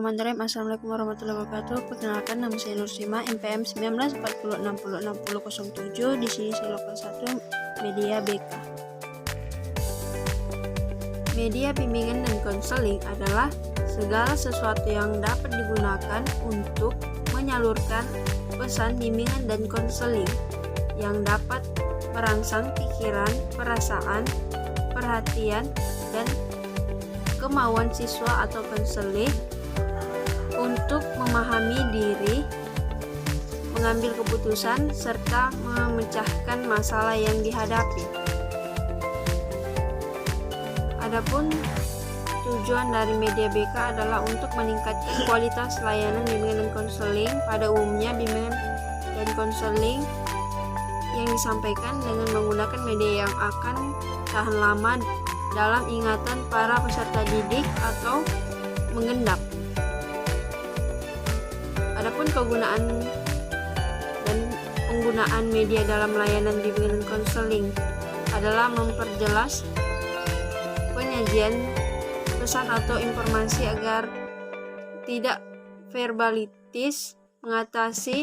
Bismillahirrahmanirrahim. Assalamualaikum warahmatullahi wabarakatuh. Perkenalkan, nama saya Nursima, NPM 1940606007. Di sini saya lokal 1 Media BK. Media bimbingan dan konseling adalah segala sesuatu yang dapat digunakan untuk menyalurkan pesan bimbingan dan konseling yang dapat merangsang pikiran, perasaan, perhatian, dan kemauan siswa atau konselor untuk memahami diri, mengambil keputusan, serta memecahkan masalah yang dihadapi. Adapun tujuan dari Media BK adalah untuk meningkatkan kualitas layanan bimbingan dan konseling. Pada umumnya, bimbingan dan konseling yang disampaikan dengan menggunakan media yang akan tahan lama dalam ingatan para peserta didik atau mengendap. Adapun kegunaan dan penggunaan media dalam layanan bimbingan dan konseling adalah memperjelas penyajian pesan atau informasi agar tidak verbalitis, mengatasi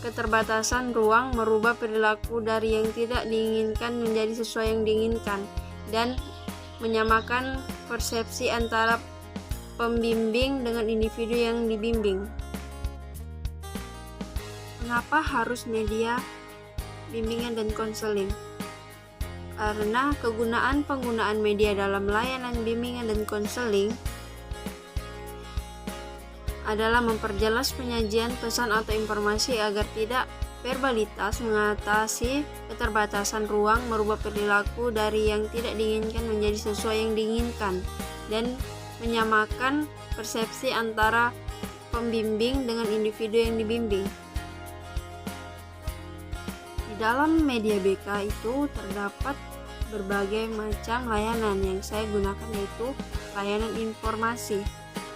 keterbatasan ruang, merubah perilaku dari yang tidak diinginkan menjadi sesuai yang diinginkan, dan menyamakan persepsi antara pembimbing dengan individu yang dibimbing. Mengapa harus media bimbingan dan konseling? Karena penggunaan media dalam layanan bimbingan dan konseling adalah memperjelas penyajian pesan atau informasi agar tidak verbalitas, mengatasi keterbatasan ruang, merubah perilaku dari yang tidak diinginkan menjadi sesuai yang diinginkan, dan menyamakan persepsi antara pembimbing dengan individu yang dibimbing. Di dalam Media BK itu terdapat berbagai macam layanan yang saya gunakan, yaitu layanan informasi.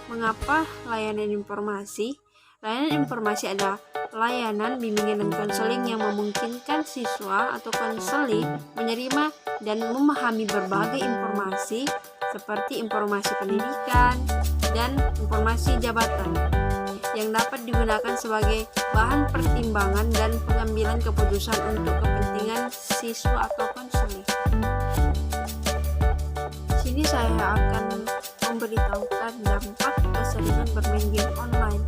Mengapa layanan informasi? Layanan informasi adalah layanan bimbingan dan konseling yang memungkinkan siswa atau konselor menerima dan memahami berbagai informasi seperti informasi pendidikan dan informasi jabatan yang dapat digunakan sebagai bahan pertimbangan dan pengambilan keputusan untuk kepentingan siswa atau konselor. Di sini saya akan memberitahukan dampak keseringan bermain game online.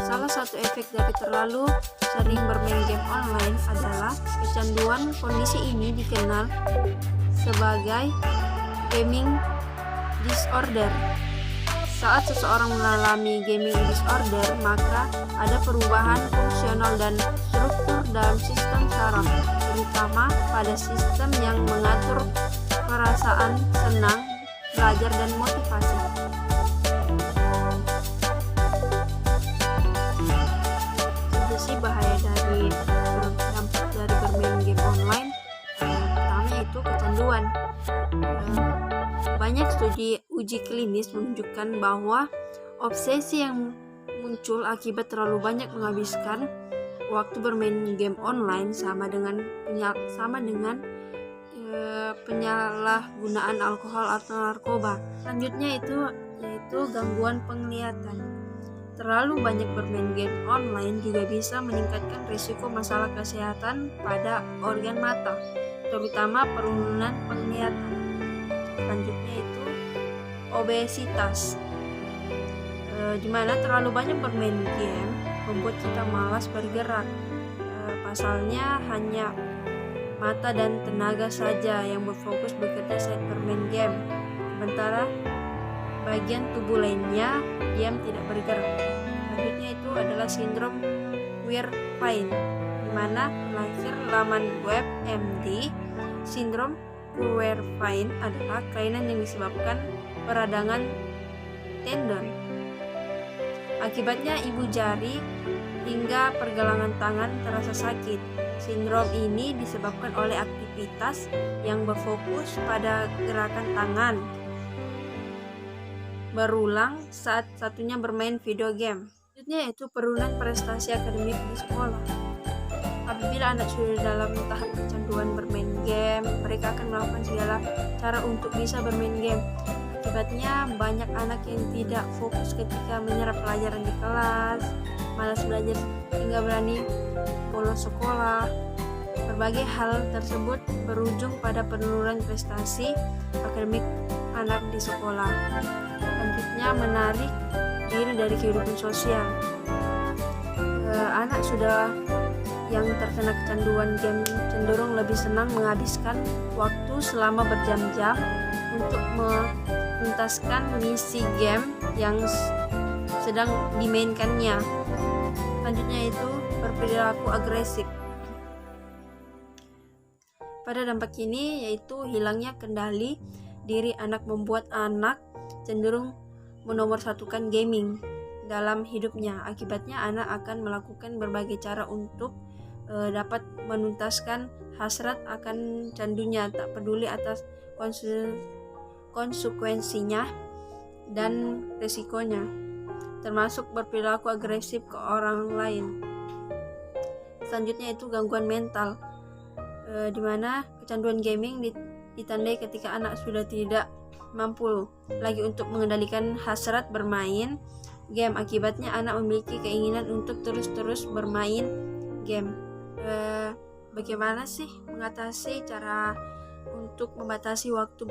Salah satu efek dari terlalu sering bermain game online adalah kecanduan. Kondisi ini dikenal sebagai gaming disorder. Saat seseorang mengalami gaming disorder, maka ada perubahan fungsional dan struktur dalam sistem saraf, terutama pada sistem yang mengatur perasaan senang, belajar, dan motivasi. Jadi sih bahaya dari dampak dari bermain game online. Pertama yaitu kecanduan. Banyak studi uji klinis menunjukkan bahwa obsesi yang muncul akibat terlalu banyak menghabiskan waktu bermain game online sama dengan penyalahgunaan alkohol atau narkoba. Selanjutnya yaitu gangguan penglihatan. Terlalu banyak bermain game online juga bisa meningkatkan risiko masalah kesehatan pada organ mata, terutama penurunan penglihatan. Selanjutnya itu obesitas, di mana terlalu banyak bermain game membuat kita malas bergerak. Pasalnya hanya mata dan tenaga saja yang berfokus bekerja saat bermain game, sementara bagian tubuh lainnya diam tidak bergerak. Selanjutnya itu adalah sindrom Werfein, di mana melansir laman web MD, sindrom Werfein adalah kelainan yang disebabkan peradangan tendon. Akibatnya ibu jari hingga pergelangan tangan terasa sakit. Sindrom ini disebabkan oleh aktivitas yang berfokus pada gerakan tangan berulang saat satunya bermain video game. Selanjutnya yaitu penurunan prestasi akademik di sekolah. Apabila anak sudah dalam tahap kecanduan bermain game, mereka akan melakukan segala cara untuk bisa bermain game. Akibatnya banyak anak yang tidak fokus ketika menyerap pelajaran di kelas, malas belajar hingga berani bolos sekolah. Berbagai hal tersebut berujung pada penurunan prestasi akademik anak di sekolah. Selanjutnya, menarik diri dari kehidupan sosial. Anak sudah yang terkena kecanduan game cenderung lebih senang menghabiskan waktu selama berjam-jam untuk menuntaskan misi game yang sedang dimainkannya. Selanjutnya itu berperilaku agresif. Pada dampak ini yaitu hilangnya kendali diri anak membuat anak cenderung menomorsatukan gaming dalam hidupnya. Akibatnya anak akan melakukan berbagai cara untuk dapat menuntaskan hasrat akan candunya, tak peduli atas konsekuensinya dan risikonya, termasuk berperilaku agresif ke orang lain. Selanjutnya itu gangguan mental, di mana kecanduan gaming ditandai ketika anak sudah tidak mampu lagi untuk mengendalikan hasrat bermain game. Akibatnya anak memiliki keinginan untuk terus-terus bermain game. Bagaimana sih mengatasi cara untuk membatasi waktu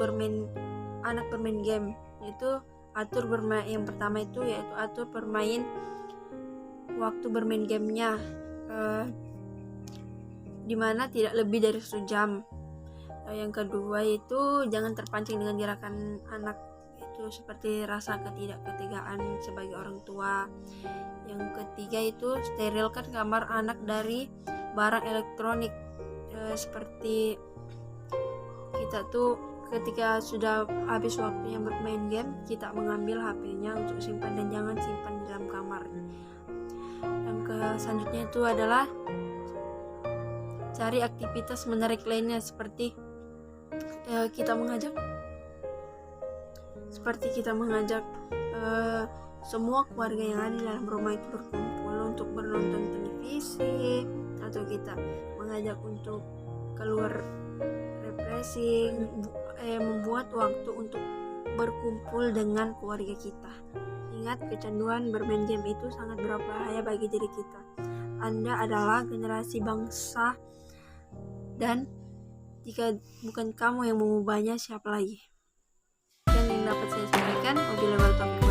anak bermain game? Yaitu atur bermain. Yang pertama itu yaitu atur waktu bermain gamenya, dimana tidak lebih dari 1 jam. Yang kedua itu jangan terpancing dengan gerakan anak itu seperti rasa ketidakketegaan sebagai orang tua. Yang ketiga itu sterilkan kamar anak dari barang elektronik, seperti kita tuh ketika sudah habis waktunya bermain game, kita mengambil HP-nya untuk simpan dan jangan simpan di dalam kamar. Yang selanjutnya itu adalah cari aktivitas menarik lainnya, seperti kita mengajak semua keluarga yang ada di dalam rumah itu berkumpul untuk menonton televisi, atau kita mengajak untuk keluar refreshing, membuat waktu untuk berkumpul dengan keluarga kita. Ingat, kecanduan bermain game itu sangat berbahaya bagi diri kita. Anda adalah generasi bangsa, dan jika bukan kamu yang mengubahnya, siapa lagi? Dan yang dapat saya sampaikan, wabillahi taufiq.